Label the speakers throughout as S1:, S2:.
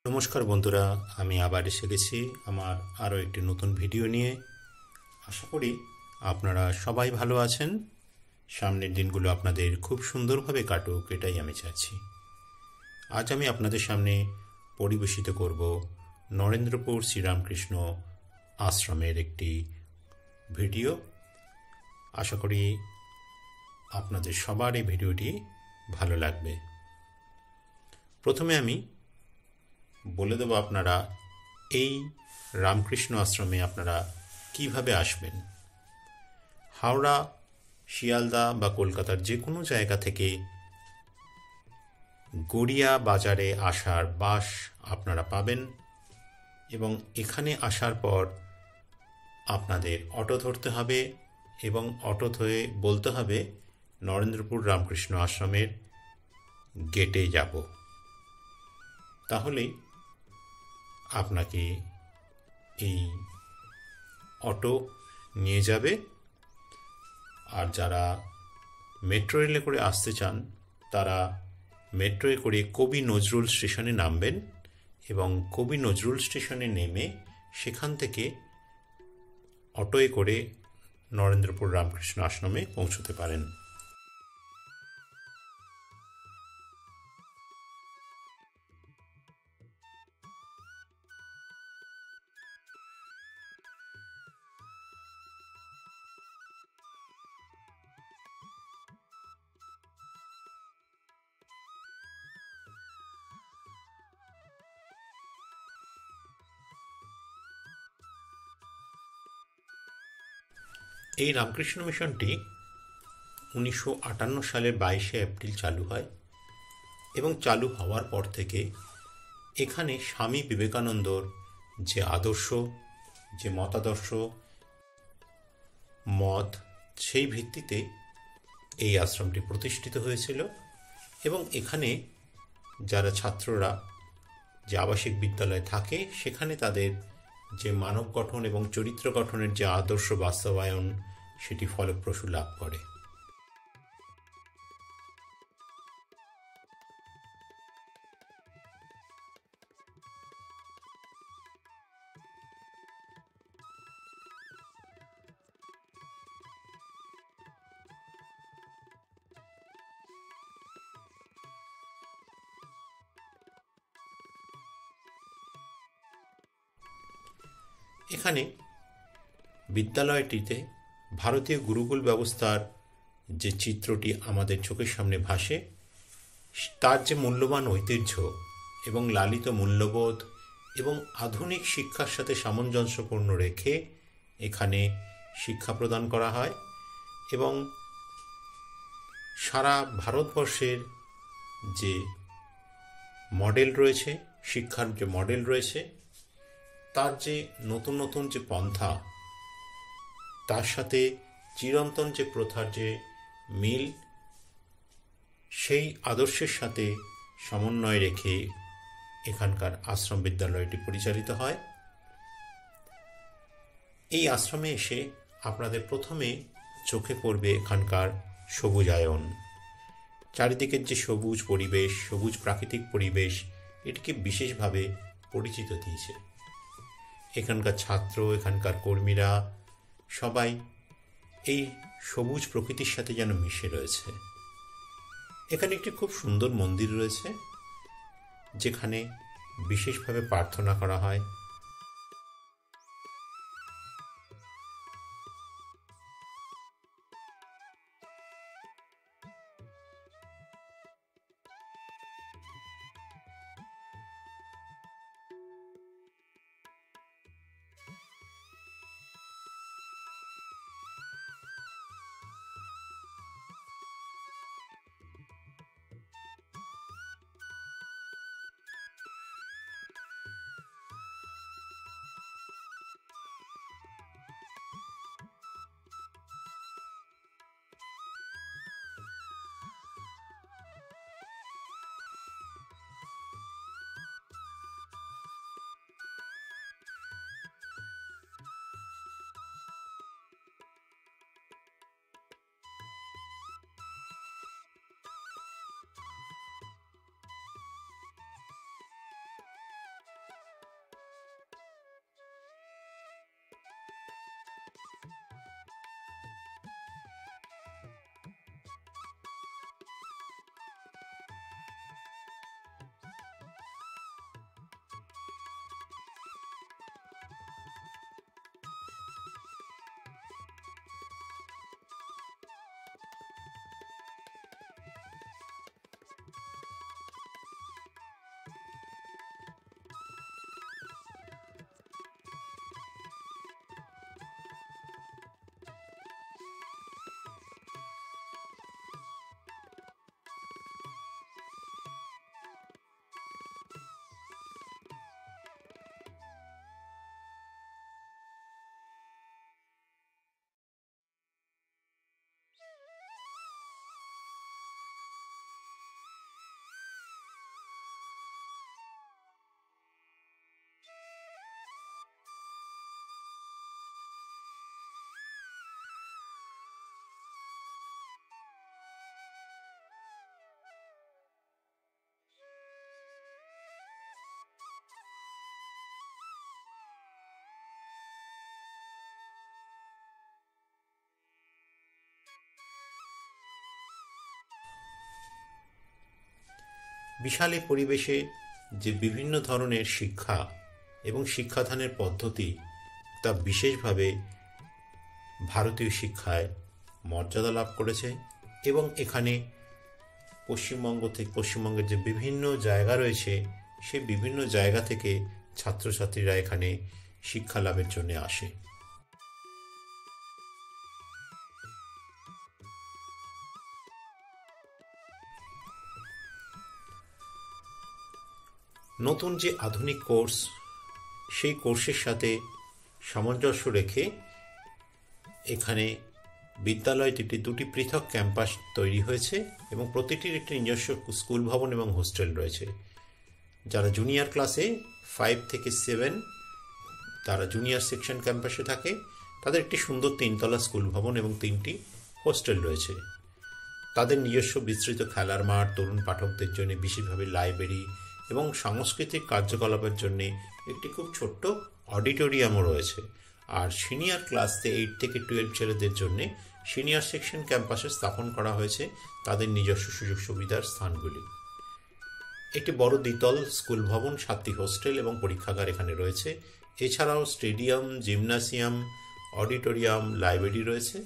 S1: নমস্কার বন্ধুরা, আমি আবার এসে গেছি আমার আরও একটি নতুন ভিডিও নিয়ে। আশা করি আপনারা সবাই ভালো আছেন। সামনের দিনগুলো আপনাদের খুব সুন্দরভাবে কাটুক, এটাই আমি চাইছি। আজ আমি আপনাদের সামনে পরিবেশিত করব নরেন্দ্রপুর শ্রীরামকৃষ্ণ আশ্রমের একটি ভিডিও। আশা করি আপনাদের সবার এই ভিডিওটি ভালো লাগবে। প্রথমে আমি বলে দেব আপনারা এই রামকৃষ্ণ আশ্রমে আপনারা কিভাবে আসবেন। হাওড়া, শিয়ালদা বা কলকাতার যে কোনো জায়গা থেকে গড়িয়া বাজারে আসার বাস আপনারা পাবেন এবং এখানে আসার পর আপনাদের অটো ধরতে হবে এবং অটো ধরে বলতে হবে নরেন্দ্রপুর রামকৃষ্ণ আশ্রমের গেটে যাব। তাহলেই আপনাকে এই অটো নিয়ে যাবে। আর যারা মেট্রো রেলে করে আসতে চান তারা মেট্রোয় করে কবি নজরুল স্টেশনে নামবেন এবং কবি নজরুল স্টেশনে নেমে সেখান থেকে অটোয় করে নরেন্দ্রপুর রামকৃষ্ণ আশ্রমে পৌঁছতে পারেন। এই রামকৃষ্ণ মিশনটি 1958 সালের 22শে এপ্রিল চালু হয় এবং চালু হওয়ার পর থেকে এখানে স্বামী বিবেকানন্দর যে আদর্শ, যে মতাদর্শ, মত, সেই ভিত্তিতে এই আশ্রমটি প্রতিষ্ঠিত হয়েছিল এবং এখানে যারা ছাত্ররা যে আবাসিক বিদ্যালয়ে থাকে সেখানে তাদের যে মানব গঠন এবং চরিত্র গঠনের যে আদর্শ বাস্তবায়ন সেটি ফলপ্রসূ লাভ করে। এখানে বিদ্যালয়টিতে ভারতীয় গুরুকুল ব্যবস্থার যে চিত্রটি আমাদের চোখের সামনে ভাসে, তার যে মূল্যবান ঐতিহ্য এবং লালিত মূল্যবোধ এবং আধুনিক শিক্ষার সাথে সামঞ্জস্যপূর্ণ রেখে এখানে শিক্ষা প্রদান করা হয় এবং সারা ভারতবর্ষের যে মডেল রয়েছে, শিক্ষার যে মডেল রয়েছে, তার যে নতুন নতুন যে পন্থা, তার সাথে চিরন্তন যে প্রথার যে মিল, সেই আদর্শের সাথে সমন্বয় রেখে এখানকার আশ্রম বিদ্যালয়টি পরিচালিত হয়। এই আশ্রমে এসে আপনাদের প্রথমে চোখে পড়বে এখানকার সবুজায়ন। চারিদিকের যে সবুজ পরিবেশ, সবুজ প্রাকৃতিক পরিবেশ, এটিকে বিশেষভাবে পরিচিত দিয়েছে। এখানকার ছাত্র, এখানকার কর্মীরা সবাই এই সবুজ প্রকৃতির সাথে যেন মিশে রয়েছে। এখানে একটি খুব সুন্দর মন্দির রয়েছে যেখানে বিশেষভাবে প্রার্থনা করা হয়। বিশাল এই পরিবেশে যে বিভিন্ন ধরনের শিক্ষা এবং শিক্ষাদানের পদ্ধতি তা বিশেষভাবে ভারতীয় শিক্ষায় মর্যাদা লাভ করেছে এবং এখানে পশ্চিমবঙ্গের যে বিভিন্ন জায়গা রয়েছে সেই বিভিন্ন জায়গা থেকে ছাত্রছাত্রীরা এখানে শিক্ষা লাভের জন্য আসে। নতুন যে আধুনিক কোর্স, সেই কোর্সের সাথে সামঞ্জস্য রেখে এখানে বিদ্যালয়টিতে দুটি পৃথক ক্যাম্পাস তৈরি হয়েছে এবং প্রতিটির একটি নিজস্ব স্কুল ভবন এবং হোস্টেল রয়েছে। যারা জুনিয়র ক্লাসে 5 থেকে 7 তারা জুনিয়র সেকশন ক্যাম্পাসে থাকে, তাদের একটি সুন্দর 3তলা স্কুল ভবন এবং 3টি হোস্টেল রয়েছে। তাদের নিজস্ব বিস্তৃত খেলার মাঠ, তরুণ পাঠকদের জন্য বিশেষভাবে লাইব্রেরি এবং সাংস্কৃতিক কার্যকলাপের জন্য একটি খুব ছোট্ট অডিটোরিয়ামও রয়েছে। আর সিনিয়র ক্লাস 8 থেকে 12 ছেলেদের জন্য সিনিয়র সেকশন ক্যাম্পাসে স্থাপন করা হয়েছে তাদের নিজস্ব সুযোগ সুবিধার স্থানগুলি। একটি বড় দ্বিতল স্কুল ভবন, 7টি হোস্টেল এবং পরীক্ষাগার এখানে রয়েছে। এছাড়াও স্টেডিয়াম, জিমনাসিয়াম, অডিটোরিয়াম, লাইব্রেরি রয়েছে।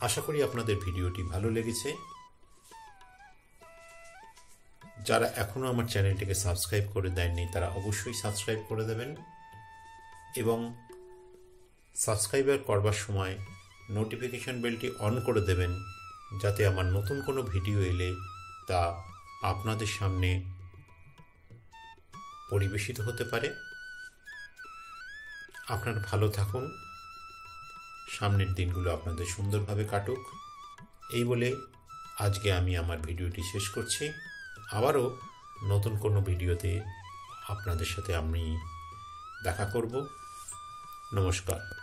S1: আশা করি আপনাদের ভিডিওটি ভালো লেগেছে। যারা এখনও আমার চ্যানেলটিকে সাবস্ক্রাইব করে দেননি তারা অবশ্যই সাবস্ক্রাইব করে দেবেন এবং সাবস্ক্রাইবার করবার সময় নোটিফিকেশন বেলটি অন করে দেবেন, যাতে আমার নতুন কোনো ভিডিও এলে তা আপনাদের সামনে পরিবেশিত হতে পারে। আপনারা ভালো থাকুন, সামনের দিনগুলো আপনাদের সুন্দরভাবে কাটুক, এই বলে আজকে আমি আমার ভিডিওটি শেষ করছি। আবারও নতুন কোনো ভিডিওতে আপনাদের সাথে আমি দেখা করব। নমস্কার।